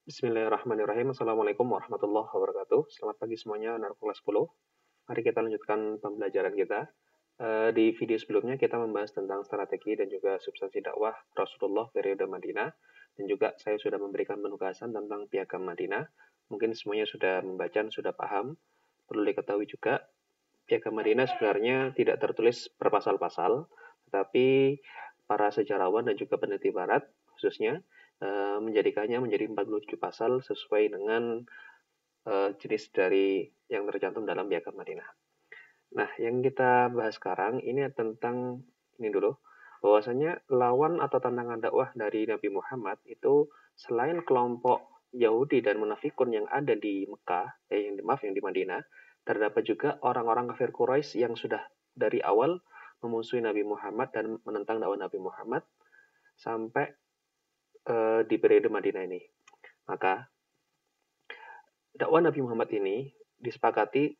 Bismillahirrahmanirrahim. Assalamualaikum warahmatullahi wabarakatuh. Selamat pagi semuanya, anak kelas 10. Mari kita lanjutkan pembelajaran kita. Di video sebelumnya kita membahas tentang strategi dan juga substansi dakwah Rasulullah periode Madinah. Dan juga saya sudah memberikan penugasan tentang piagam Madinah. Mungkin semuanya sudah membaca dan sudah paham. Perlu diketahui juga, piagam Madinah sebenarnya tidak tertulis berpasal-pasal, tetapi para sejarawan dan juga peneliti barat khususnya menjadikannya menjadi 47 pasal sesuai dengan jenis dari yang tercantum dalam piagam Madinah. Nah, yang kita bahas sekarang ini tentang ini dulu, bahwasanya lawan atau tantangan dakwah dari Nabi Muhammad itu selain kelompok Yahudi dan munafikun yang ada di Mekah, yang di Madinah, terdapat juga orang-orang kafir Quraisy yang sudah dari awal memusuhi Nabi Muhammad dan menentang dakwah Nabi Muhammad sampai di periode Madinah ini. Maka dakwah Nabi Muhammad ini disepakati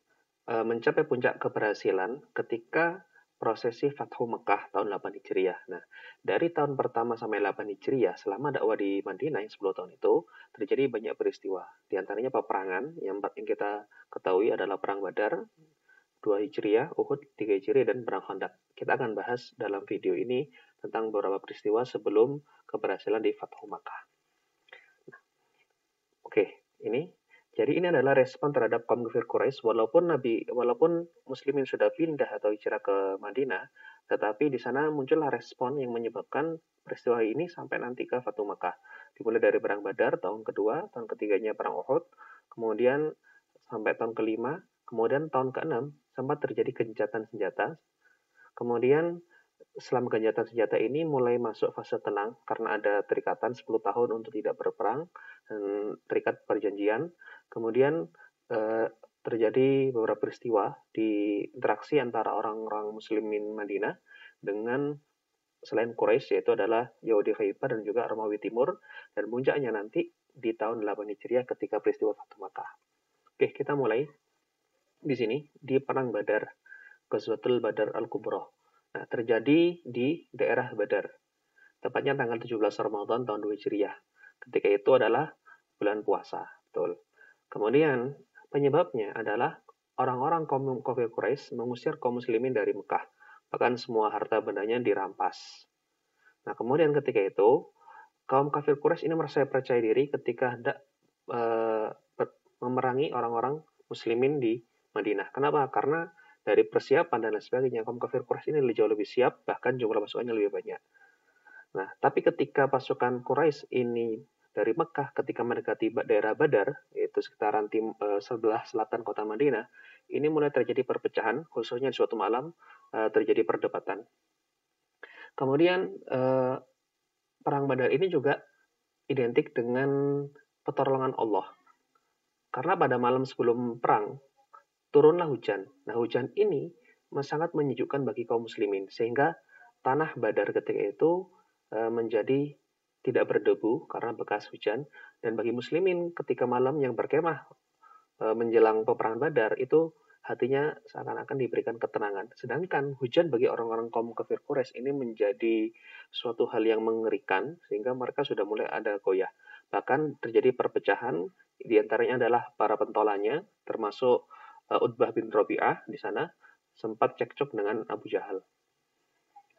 mencapai puncak keberhasilan ketika prosesi Fathu Mekah tahun 8 Hijriah. Nah, dari tahun pertama sampai 8 Hijriah, selama dakwah di Madinah yang 10 tahun itu, terjadi banyak peristiwa. Di antaranya peperangan yang kita ketahui adalah Perang Badar, 2 Hijriah, Uhud, 3 Hijriah, dan Perang Khandaq. Kita akan bahas dalam video ini tentang beberapa peristiwa sebelum keberhasilan di Fathu Makkah. Oke, jadi ini adalah respon terhadap kaum kafir Quraisy walaupun muslimin sudah pindah atau hijrah ke Madinah, tetapi di sana muncullah respon yang menyebabkan peristiwa ini sampai nanti ke Fathu Makkah. Dimulai dari perang Badar tahun kedua, tahun ketiganya perang Uhud, kemudian sampai tahun kelima, kemudian tahun keenam sempat terjadi gencatan senjata. Kemudian selama gencatan senjata ini mulai masuk fase tenang karena ada terikatan 10 tahun untuk tidak berperang dan terikat perjanjian. Kemudian terjadi beberapa peristiwa di interaksi antara orang-orang muslimin Madinah dengan selain Quraisy, yaitu adalah Yahudi Khaybar dan juga Romawi Timur, dan puncaknya nanti di tahun 8 Hijriah ketika peristiwa Fathu Makkah. Oke, kita mulai di sini di Perang Badar, Ghazwatul Badar Al-Kubra. Nah, terjadi di daerah Badar, tepatnya tanggal 17 Ramadan tahun 2 Hijriah. Ketika itu adalah bulan puasa, betul. Kemudian penyebabnya adalah orang-orang kaum kafir Quraisy mengusir kaum muslimin dari Mekah. Bahkan semua harta bendanya dirampas. Nah, kemudian ketika itu kaum kafir Quraisy ini merasa percaya diri ketika hendak memerangi orang-orang muslimin di Madinah. Kenapa? Karena dari persiapan dan lain sebagainya, kaum kafir Quraisy ini jauh lebih siap, bahkan jumlah pasukannya lebih banyak. Nah, tapi ketika pasukan Quraisy ini dari Mekah ketika mendekati daerah Badar, yaitu sekitaran sebelah selatan kota Madinah, ini mulai terjadi perpecahan, khususnya di suatu malam terjadi perdebatan. Kemudian perang Badar ini juga identik dengan pertolongan Allah. Karena pada malam sebelum perang, turunlah hujan. Nah, hujan ini sangat menyejukkan bagi kaum muslimin, sehingga tanah Badar ketika itu menjadi tidak berdebu karena bekas hujan, dan bagi muslimin ketika malam yang berkemah menjelang peperangan Badar itu hatinya seakan-akan diberikan ketenangan. Sedangkan hujan bagi orang-orang kaum kafir Quraisy ini menjadi suatu hal yang mengerikan sehingga mereka sudah mulai ada goyah. Bahkan terjadi perpecahan, di antaranya adalah para pentolanya termasuk Utbah bin Rabi'ah di sana sempat cekcok dengan Abu Jahal.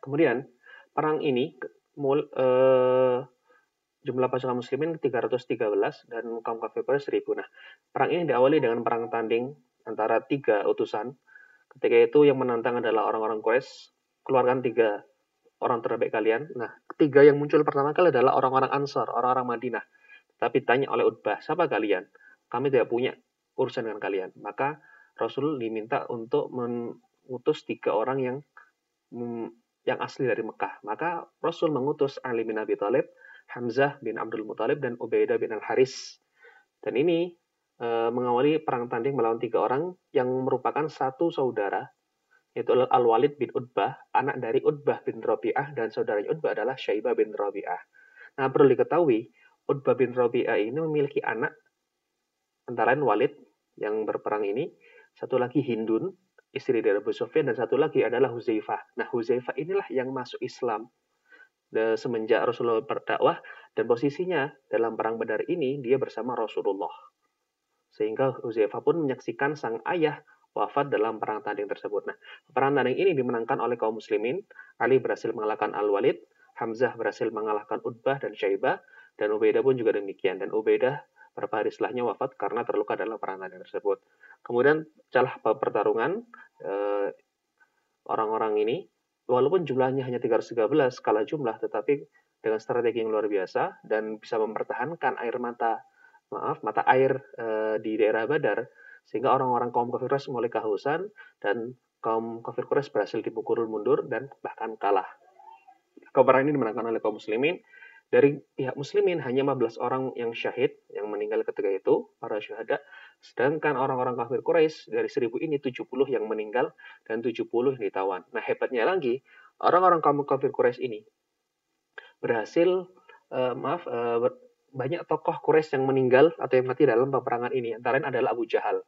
Kemudian perang ini jumlah pasukan muslimin 313 dan kaum kafir Quraisy 1000. Nah, perang ini diawali dengan perang tanding antara 3 utusan. Ketika itu yang menantang adalah orang-orang Quraisy, keluarkan 3 orang terbaik kalian. Nah, ketiga yang muncul pertama kali adalah orang-orang Ansar, orang-orang Madinah. Tapi tanya oleh Utbah, siapa kalian? Kami tidak punya urusan dengan kalian. Maka Rasul diminta untuk mengutus 3 orang yang asli dari Mekah. Maka Rasul mengutus Ali bin Abi Thalib, Hamzah bin Abdul Muthalib, dan Ubaidah bin Al-Haris. Dan ini mengawali perang tanding melawan 3 orang yang merupakan satu saudara, yaitu Al-Walid bin Utbah, anak dari Utbah bin Rabi'ah, dan saudaranya Utbah adalah Syaibah bin Rabi'ah. Nah, perlu diketahui, Utbah bin Rabi'ah ini memiliki anak, antara lain Walid yang berperang ini, satu lagi Hindun, istri dari Abu Sufyan, dan satu lagi adalah Huzaifah. Nah, Huzaifah inilah yang masuk Islam semenjak Rasulullah berdakwah, dan posisinya dalam perang Badar ini dia bersama Rasulullah. Sehingga Hudzaifah pun menyaksikan sang ayah wafat dalam perang tanding tersebut. Nah, perang tanding ini dimenangkan oleh kaum muslimin. Ali berhasil mengalahkan Al-Walid, Hamzah berhasil mengalahkan Utbah dan Syaibah, dan Ubaidah pun juga demikian. Dan Ubaidah beberapa hari setelahnya wafat karena terluka dalam perang tanding tersebut. Kemudian celah pertarungan orang-orang ini, walaupun jumlahnya hanya 313 skala jumlah, tetapi dengan strategi yang luar biasa dan bisa mempertahankan mata air di daerah Badar, sehingga orang-orang kaum kafir Quraisy mulai kehausan dan kaum kafir Quraisy berhasil dipukul mundur dan bahkan kalah. Peperangan ini dimenangkan oleh kaum muslimin. Dari pihak muslimin hanya 15 orang yang syahid, yang meninggal ketika itu, para syuhada. Sedangkan orang-orang kafir Quraisy dari 1000 ini 70 yang meninggal dan 70 yang ditawan. Nah, hebatnya lagi, orang-orang kaum kafir Quraisy ini berhasil banyak tokoh Quraisy yang meninggal atau yang mati dalam peperangan ini. Antara lain adalah Abu Jahal.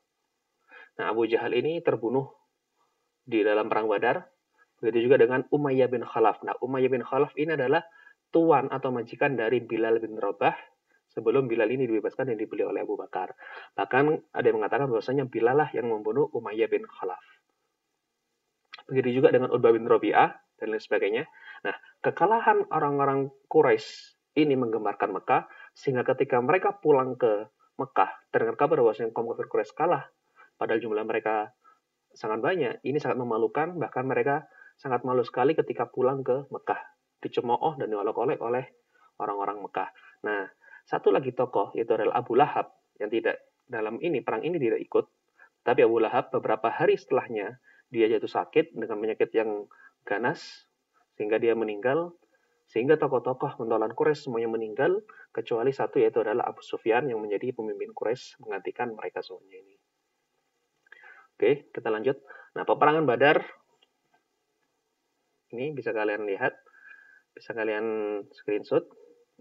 Nah, Abu Jahal ini terbunuh di dalam perang Badar. Begitu juga dengan Umayyah bin Khalaf. Nah, Umayyah bin Khalaf ini adalah tuan atau majikan dari Bilal bin Rabah sebelum Bilal ini dibebaskan dan dibeli oleh Abu Bakar. Bahkan ada yang mengatakan bahwasanya Bilal lah yang membunuh Umayyah bin Khalaf. Begitu juga dengan Utbah bin Rabi'ah dan lain sebagainya. Nah, kekalahan orang-orang Quraisy ini menggemparkan Mekah, sehingga ketika mereka pulang ke Mekah, terdengar kabar bahwasanya kaum kafir Quraisy kalah, padahal jumlah mereka sangat banyak. Ini sangat memalukan, bahkan mereka sangat malu sekali ketika pulang ke Mekah, dicemooh dan diolok-olek oleh orang-orang Mekah. Nah, satu lagi tokoh yaitu adalah Abu Lahab yang tidak dalam perang ini tidak ikut, tapi Abu Lahab beberapa hari setelahnya dia jatuh sakit dengan penyakit yang ganas sehingga dia meninggal, sehingga tokoh-tokoh pentolan Quraisy semuanya meninggal kecuali satu yaitu adalah Abu Sufyan yang menjadi pemimpin Quraisy menggantikan mereka semuanya ini. Oke, kita lanjut. Nah, peperangan Badar ini bisa kalian lihat, bisa kalian screenshot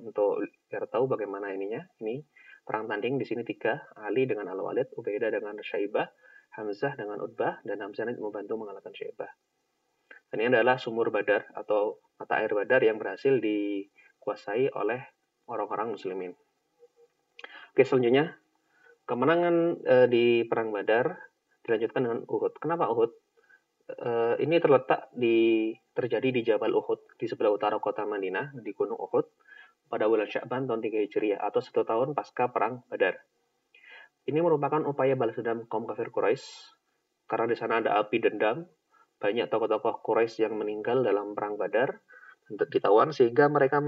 untuk biar tahu bagaimana ininya. Ini perang tanding di sini 3, Ali dengan Al-Walid, Ubaidah dengan Syaibah, Hamzah dengan Utbah, dan Hamzah membantu mengalahkan Syaibah. Dan ini adalah sumur Badar atau mata air Badar yang berhasil dikuasai oleh orang-orang muslimin. Oke, selanjutnya kemenangan di perang Badar dilanjutkan dengan Uhud. Kenapa Uhud? Ini terjadi di Jabal Uhud di sebelah utara kota Madinah di Gunung Uhud pada bulan Sya'ban tahun 3 Hijriah atau 1 tahun pasca perang Badar. Ini merupakan upaya balas dendam kaum kafir Quraisy karena di sana ada api dendam, banyak tokoh-tokoh Quraisy yang meninggal dalam perang Badar untuk ditawan, sehingga mereka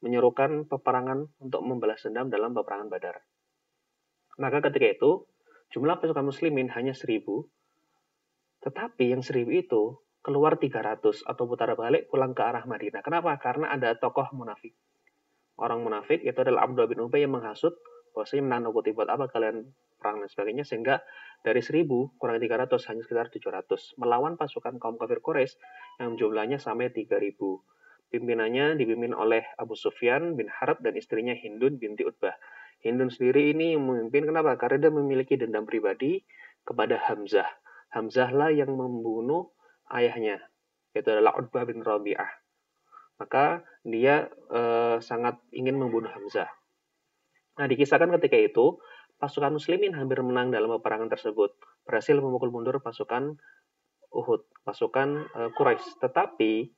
menyerukan peperangan untuk membalas dendam dalam peperangan Badar. Maka ketika itu jumlah pasukan muslimin hanya 1000, tetapi yang 1000 itu keluar 300 atau putar balik pulang ke arah Madinah. Kenapa? Karena ada tokoh munafik. Orang munafik itu adalah Abdullah bin Ubay yang menghasut bahwasanya menakut-nakuti buat apa kalian perang dan sebagainya, sehingga dari 1000 kurang 300 hanya sekitar 700 melawan pasukan kaum kafir Quraisy yang jumlahnya sampai 3000. Pimpinannya dipimpin oleh Abu Sufyan bin Harb dan istrinya Hindun binti Utbah. Hindun sendiri ini yang memimpin, kenapa? Karena dia memiliki dendam pribadi kepada Hamzah. Hamzah lah yang membunuh ayahnya, yaitu adalah Utbah bin Rabi'ah. Maka dia sangat ingin membunuh Hamzah. Nah, dikisahkan ketika itu, pasukan muslimin hampir menang dalam peperangan tersebut, berhasil memukul mundur pasukan Uhud, pasukan Quraisy. Tetapi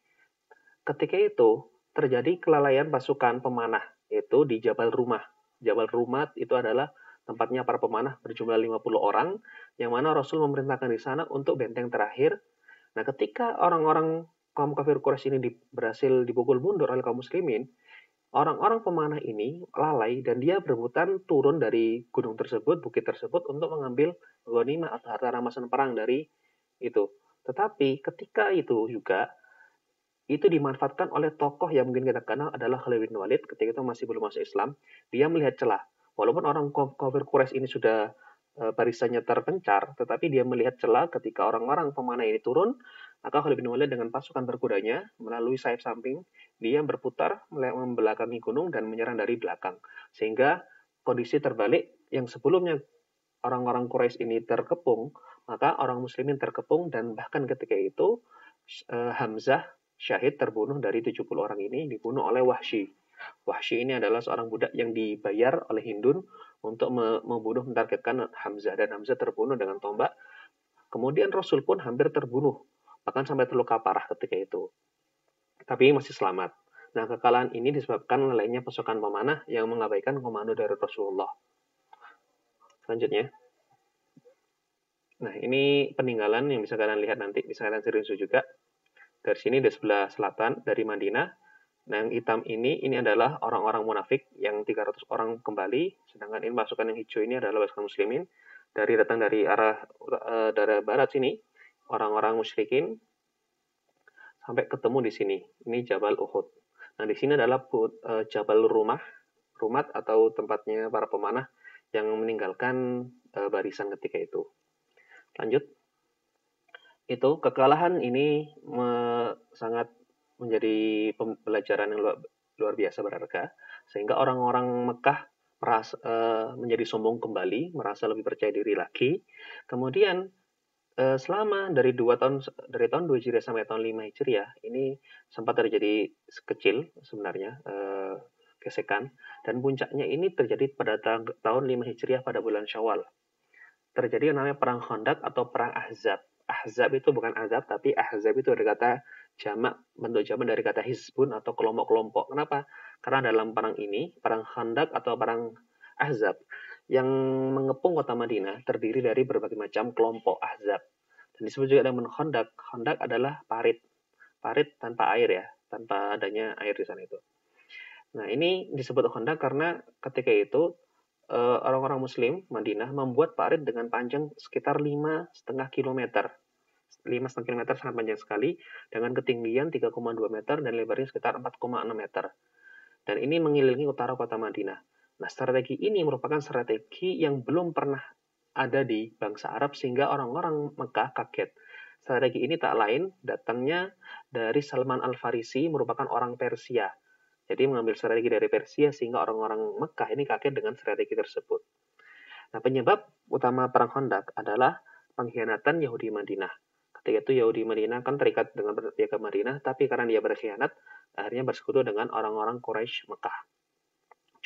ketika itu terjadi kelalaian pasukan pemanah, yaitu di Jabal Rumah. Jabal Rumah itu adalah tempatnya para pemanah berjumlah 50 orang, yang mana Rasul memerintahkan di sana untuk benteng terakhir. Nah, ketika orang-orang kaum kafir Quraisy ini berhasil dipukul mundur oleh kaum muslimin, orang-orang pemanah ini lalai dan dia berebutan turun dari gunung tersebut, bukit tersebut untuk mengambil ghanimah atau harta rampasan perang dari itu. Tetapi ketika itu juga itu dimanfaatkan oleh tokoh yang mungkin kita kenal adalah Khalid bin Walid ketika itu masih belum masuk Islam. Dia melihat celah. Walaupun orang kafir Quraisy ini sudah barisannya terpencar, tetapi dia melihat celah ketika orang-orang pemanah ini turun, maka Khalid bin Walid dengan pasukan berkudanya melalui sayap samping, dia berputar membelakangi gunung dan menyerang dari belakang. Sehingga kondisi terbalik, yang sebelumnya orang-orang Quraisy ini terkepung, maka orang muslimin terkepung, dan bahkan ketika itu Hamzah, syahid terbunuh dari 70 orang ini dibunuh oleh Wahsy. Wahsy ini adalah seorang budak yang dibayar oleh Hindun untuk membunuh, mentargetkan Hamzah, dan Hamzah terbunuh dengan tombak. Kemudian Rasul pun hampir terbunuh, bahkan sampai terluka parah ketika itu. Tapi masih selamat. Nah, kekalahan ini disebabkan lalainya pasukan pemanah yang mengabaikan komando dari Rasulullah. Selanjutnya. Nah, ini peninggalan yang bisa kalian lihat nanti, bisa kalian screenshot juga. Dari sini di sebelah selatan dari Madinah. Nah, yang hitam ini adalah orang-orang munafik yang 300 orang kembali, sedangkan ini pasukan yang hijau ini adalah pasukan muslimin datang dari arah barat sini, orang-orang musyrikin sampai ketemu di sini. Ini Jabal Uhud. Nah, di sini adalah Jabal Rumat atau tempatnya para pemanah yang meninggalkan barisan ketika itu. Lanjut. Itu kekalahan ini sangat menjadi pembelajaran yang luar biasa berharga, sehingga orang-orang Mekah menjadi sombong kembali, merasa lebih percaya diri lagi. Kemudian selama dari tahun 2 Hijriah sampai tahun 5 Hijriah ini sempat terjadi kecil sebenarnya gesekan, dan puncaknya ini terjadi pada tahun 5 Hijriah pada bulan Syawal. Terjadi yang namanya perang Khandaq atau perang Ahzab. Ahzab itu bukan azab, tapi Ahzab itu dari kata jamak, bentuk jamak dari kata hizbun atau kelompok-kelompok. Kenapa? Karena dalam perang ini, perang Khandaq atau perang Ahzab, yang mengepung kota Madinah terdiri dari berbagai macam kelompok Ahzab. Dan disebut juga dengan Khandaq. Khandaq adalah parit. Parit tanpa air ya, tanpa adanya air di sana itu. Nah, ini disebut Khandaq karena ketika itu orang-orang Muslim Madinah membuat parit dengan panjang sekitar 5,5 km. 5,5 km sangat panjang sekali, dengan ketinggian 3,2 meter dan lebarnya sekitar 4,6 meter. Dan ini mengelilingi utara kota Madinah. Nah, strategi ini merupakan strategi yang belum pernah ada di bangsa Arab, sehingga orang-orang Mekah kaget. Strategi ini tak lain datangnya dari Salman Al-Farisi, merupakan orang Persia. Jadi mengambil strategi dari Persia, sehingga orang-orang Mekah ini kaget dengan strategi tersebut. Nah, penyebab utama perang Khandaq adalah pengkhianatan Yahudi Madinah. Ketika itu Yahudi Madinah kan terikat dengan piagam Madinah, tapi karena dia berkhianat, akhirnya bersekutu dengan orang-orang Quraisy Mekah.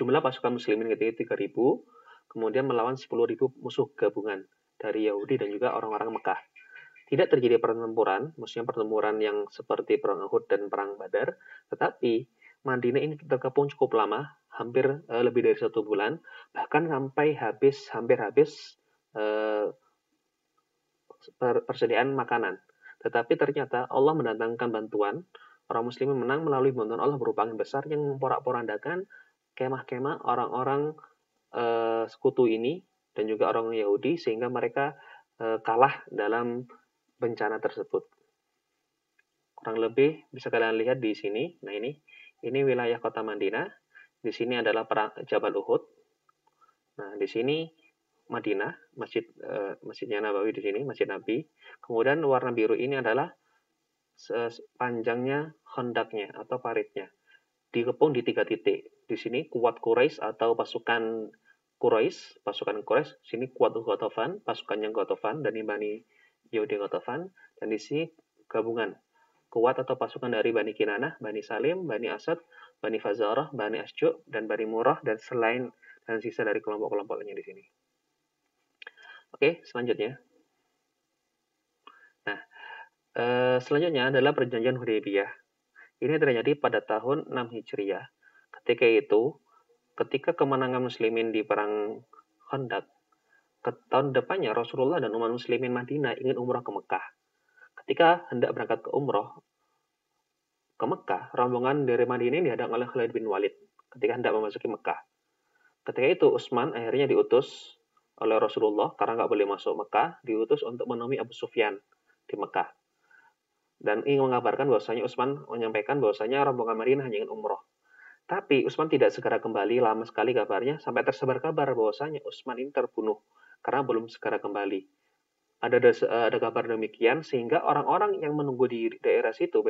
Jumlah pasukan muslimin ketika itu 3.000, kemudian melawan 10.000 musuh gabungan dari Yahudi dan juga orang-orang Mekah. Tidak terjadi pertempuran, maksudnya pertempuran yang seperti perang Uhud dan perang Badar, tetapi Madinah ini terkepung cukup lama, hampir lebih dari 1 bulan, bahkan sampai hampir habis persediaan makanan. Tetapi ternyata Allah mendatangkan bantuan, orang muslimin menang melalui bantuan Allah berupa angin besar yang memporak-porandakan kemah-kemah orang-orang sekutu ini dan juga orang Yahudi, sehingga mereka kalah dalam bencana tersebut. Kurang lebih bisa kalian lihat di sini. Nah, ini wilayah kota Madinah. Di sini adalah Jabal Uhud. Nah, di sini Madinah, masjidnya Nabawi di sini, Masjid Nabi. Kemudian warna biru ini adalah panjangnya Khandaqnya atau paritnya. Dikepung di 3 titik. Di sini kuat Quraisy atau pasukan Quraisy. Sini kuat Ghatafan, pasukannya Ghatafan dan Bani Yahudi Ghatafan. Dan di sini gabungan kuat atau pasukan dari Bani Kinanah, Bani Salim, Bani Asad, Bani Fazarah, Bani Asju', dan Bani Murrah, dan sisa dari kelompok-kelompok lainnya di sini. Oke, selanjutnya. Nah, selanjutnya adalah perjanjian Hudaybiyah. Ini terjadi pada tahun 6 Hijriah. Ketika kemenangan muslimin di perang Khandaq, tahun depannya Rasulullah dan umat muslimin Madinah ingin umrah ke Mekah. Ketika hendak berangkat ke umrah ke Mekah, rombongan dari Madinah dihadang oleh Khalid bin Walid ketika hendak memasuki Mekah. Ketika itu Utsman akhirnya diutus oleh Rasulullah karena nggak boleh masuk Mekah, diutus untuk menemui Abu Sufyan di Mekah. Dan ingin mengabarkan bahwasanya Utsman menyampaikan bahwasanya rombongan Madinah hanya ingin umroh. Tapi Utsman tidak segera kembali, lama sekali kabarnya, sampai tersebar kabar bahwasanya Utsman ini terbunuh karena belum segera kembali. Ada kabar demikian, sehingga orang-orang yang menunggu di daerah situ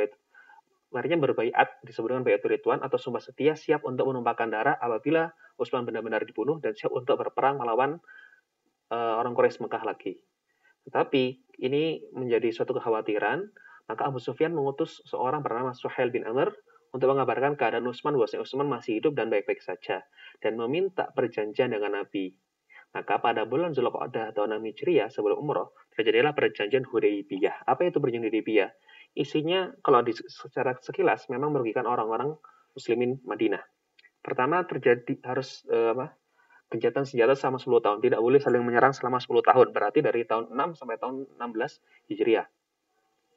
akhirnya berbaiat, disebut dengan baiatul ridwan atau sumpah setia, siap untuk menumpahkan darah apabila Utsman benar-benar dibunuh, dan siap untuk berperang melawan orang Quraisy Mekah lagi. Tetapi ini menjadi suatu kekhawatiran, Maka Abu Sufyan mengutus seorang bernama Suhail bin Amr untuk mengabarkan keadaan Utsman bahwa Utsman masih hidup dan baik-baik saja dan meminta perjanjian dengan Nabi. Maka pada bulan Zulqa'dah tahun 6 Hijriah sebelum umroh, terjadilah perjanjian Hudaybiyah. Apa itu perjanjian Hudaybiyah? Isinya kalau secara sekilas memang merugikan orang-orang muslimin Madinah. Pertama terjadi harus gencatan senjata selama 10 tahun. Tidak boleh saling menyerang selama 10 tahun. Berarti dari tahun 6 sampai tahun 16 Hijriah.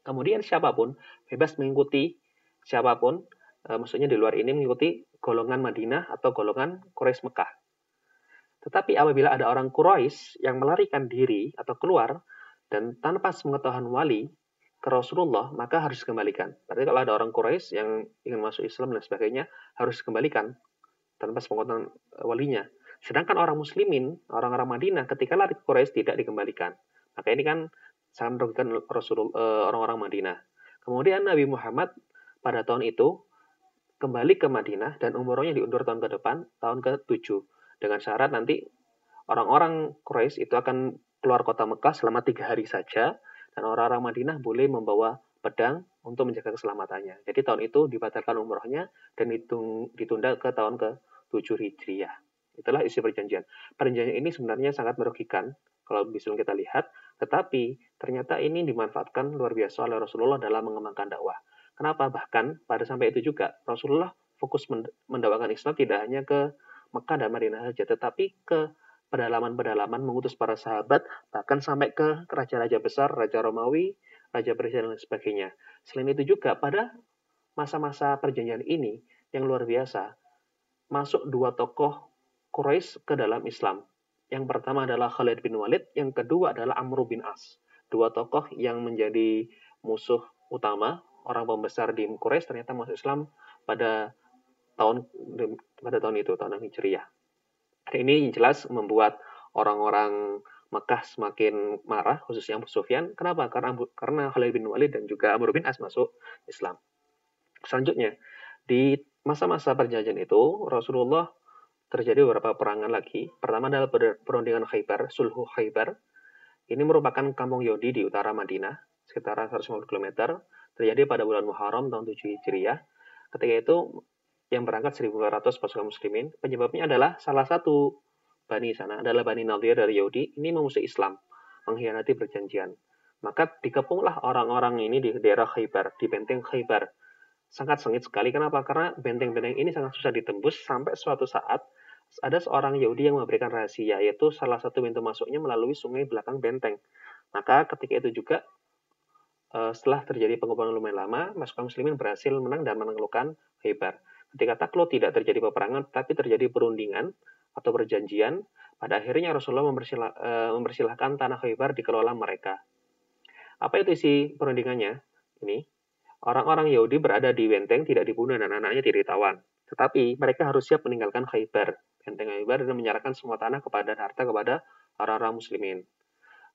Kemudian siapapun bebas mengikuti siapapun, maksudnya di luar ini mengikuti golongan Madinah atau golongan Quraisy Mekah. Tetapi apabila ada orang Quraisy yang melarikan diri atau keluar dan tanpa sepengetahuan wali ke Rasulullah, maka harus dikembalikan. Berarti kalau ada orang Quraisy yang ingin masuk Islam dan sebagainya, harus dikembalikan tanpa sepengetahuan walinya. Sedangkan orang muslimin, orang-orang Madinah ketika lari ke Quraisy tidak dikembalikan. Maka ini kan sangat merugikan orang-orang Madinah. Kemudian Nabi Muhammad pada tahun itu kembali ke Madinah dan umrohnya diundur tahun ke depan, tahun ke-7. Dengan syarat nanti orang-orang Quraisy itu akan keluar kota Mekah selama 3 hari saja, dan orang-orang Madinah boleh membawa pedang untuk menjaga keselamatannya. Jadi tahun itu dibatalkan umrohnya dan ditunda ke tahun ke-7 Hijriah. Itulah isi perjanjian. Perjanjian ini sebenarnya sangat merugikan kalau bisa kita lihat, tetapi ternyata ini dimanfaatkan luar biasa oleh Rasulullah dalam mengembangkan dakwah. Kenapa? Bahkan pada sampai itu juga Rasulullah fokus mendakwakan Islam tidak hanya ke Mekah dan Madinah saja, tetapi ke pedalaman-pedalaman, mengutus para sahabat, bahkan sampai ke raja-raja besar, Raja Romawi, Raja Persia, dan sebagainya. Selain itu juga, pada masa-masa perjanjian ini, yang luar biasa, masuk 2 tokoh Quraisy ke dalam Islam. Yang pertama adalah Khalid bin Walid, yang kedua adalah Amr bin As. 2 tokoh yang menjadi musuh utama, orang pembesar di Quraisy ternyata masuk Islam pada tahun itu, tahun Hijriah. Ini jelas membuat orang-orang Mekah semakin marah, khususnya Abu Sufyan. Kenapa? Karena Khalid bin Walid dan juga Amr bin As masuk Islam. Selanjutnya, di masa-masa perjanjian itu, Rasulullah terjadi beberapa perangan lagi. Pertama adalah perundingan Khaybar, Sulhu Khaybar. Ini merupakan kampung Yahudi di utara Madinah, sekitar 150 km. Terjadi pada bulan Muharram tahun 7 Hijriah. Ketika itu yang berangkat 1.200 pasukan muslimin. Penyebabnya adalah salah satu Bani sana adalah Bani Nadir dari Yahudi. Ini memusuhi Islam, mengkhianati perjanjian. Maka dikepunglah orang-orang ini di daerah Khaybar, di benteng Khaybar. Sangat sengit sekali. Kenapa? Karena benteng-benteng ini sangat susah ditembus sampai suatu saat ada seorang Yahudi yang memberikan rahasia, yaitu salah satu pintu masuknya melalui sungai belakang benteng. Maka ketika itu juga setelah terjadi penguburan lumayan lama, pasukan muslimin berhasil menang dan menaklukkan Khaybar. Ketika takluk tidak terjadi peperangan, tapi terjadi perundingan atau perjanjian, pada akhirnya Rasulullah mempersilahkan tanah Khaybar dikelola mereka. Apa itu isi perundingannya? Ini, orang-orang Yahudi berada di benteng tidak dibunuh dan anak-anaknya tidak ditawan. Tetapi mereka harus siap meninggalkan Khaybar, benteng Khaybar, dan menyerahkan semua tanah dan harta kepada orang-orang muslimin.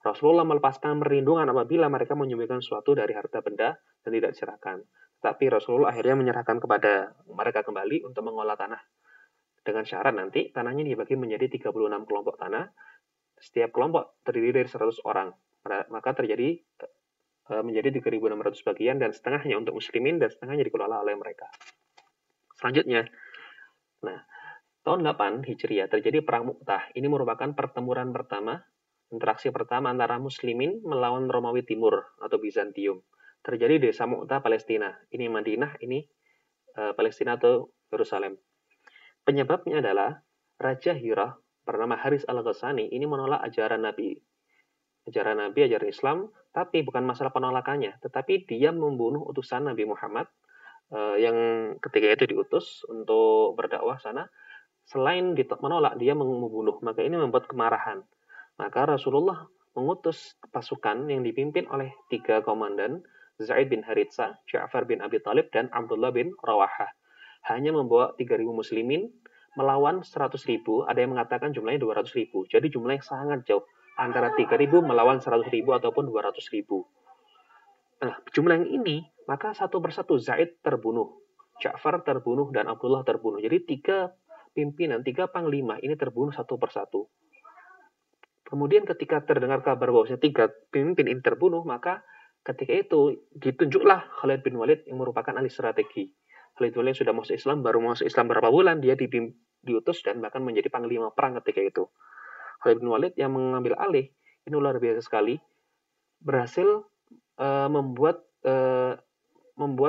Rasulullah melepaskan perlindungan apabila mereka menyembunyikan sesuatu dari harta benda dan tidak diserahkan. Tapi Rasulullah akhirnya menyerahkan kepada mereka kembali untuk mengolah tanah. Dengan syarat nanti tanahnya dibagi menjadi 36 kelompok tanah. Setiap kelompok terdiri dari 100 orang. Maka terjadi menjadi 3.600 bagian dan setengahnya untuk muslimin dan setengahnya dikelola oleh mereka. Selanjutnya, tahun 8 Hijriah terjadi Perang Mu'tah. Ini merupakan pertempuran pertama, interaksi pertama antara muslimin melawan Romawi Timur atau Bizantium. Terjadi di desa Mu'tah, Palestina. Ini Madinah, ini Palestina atau Yerusalem. Penyebabnya adalah Raja Hirah bernama Haris al-Ghassani ini menolak ajaran Nabi, ajaran Islam, tapi bukan masalah penolakannya, tetapi dia membunuh utusan Nabi Muhammad yang ketika itu diutus untuk berdakwah sana. Selain menolak, dia membunuh. Maka ini membuat kemarahan. Maka Rasulullah mengutus pasukan yang dipimpin oleh 3 komandan, Zaid bin Haritsa, Ja'far bin Abi Talib, dan Abdullah bin Rawahah. Hanya membawa 3.000 muslimin melawan 100.000, ada yang mengatakan jumlahnya 200.000. Jadi jumlah yang sangat jauh, antara 3.000 melawan 100.000 ataupun 200.000. Nah, jumlah yang ini, maka satu persatu Zaid terbunuh, Ja'far terbunuh, dan Abdullah terbunuh. Jadi 3 pimpinan, 3 panglima ini terbunuh satu persatu. Kemudian ketika terdengar kabar bahwa 3 pemimpin ini terbunuh, maka Ketika itu ditunjuklah Khalid bin Walid yang merupakan ahli strategi. Khalid bin Walid sudah masuk Islam, baru masuk Islam berapa bulan dia diutus dan bahkan menjadi panglima perang ketika itu. Khalid bin Walid yang mengambil alih ini luar biasa sekali, berhasil membuat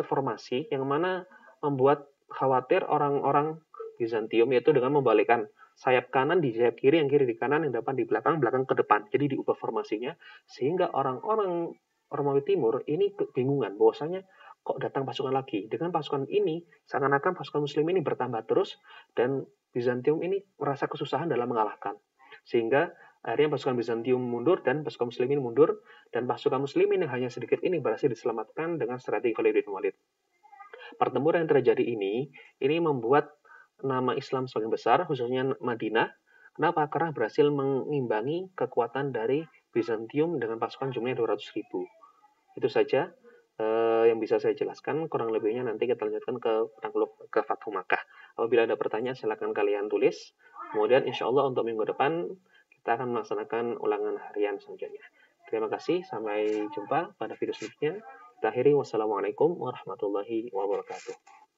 formasi yang mana membuat khawatir orang-orang Bizantium, yaitu dengan membalikkan sayap kanan di sayap kiri, yang kiri di kanan, yang depan di belakang, belakang ke depan. Jadi diubah formasinya sehingga orang-orang Romawi Timur ini kebingungan bahwasanya kok datang pasukan lagi. Dengan pasukan ini seakan-akan pasukan Muslim ini bertambah terus dan Bizantium ini merasa kesusahan dalam mengalahkan. Sehingga akhirnya pasukan Bizantium mundur dan pasukan Muslimin mundur, dan pasukan Muslimin yang hanya sedikit ini berhasil diselamatkan dengan strategi Khalid bin Walid. Pertempuran yang terjadi ini membuat nama Islam semakin besar, khususnya Madinah. Kenapa? Karena berhasil mengimbangi kekuatan dari Bizantium dengan pasukan jumlahnya 200.000. Itu saja yang bisa saya jelaskan. Kurang lebihnya nanti kita lanjutkan ke Fathu Makkah. Apabila ada pertanyaan, silakan kalian tulis. Kemudian insya Allah untuk minggu depan kita akan melaksanakan ulangan harian selanjutnya. Terima kasih. Sampai jumpa pada video selanjutnya. Kita akhiri. Wassalamualaikum warahmatullahi wabarakatuh.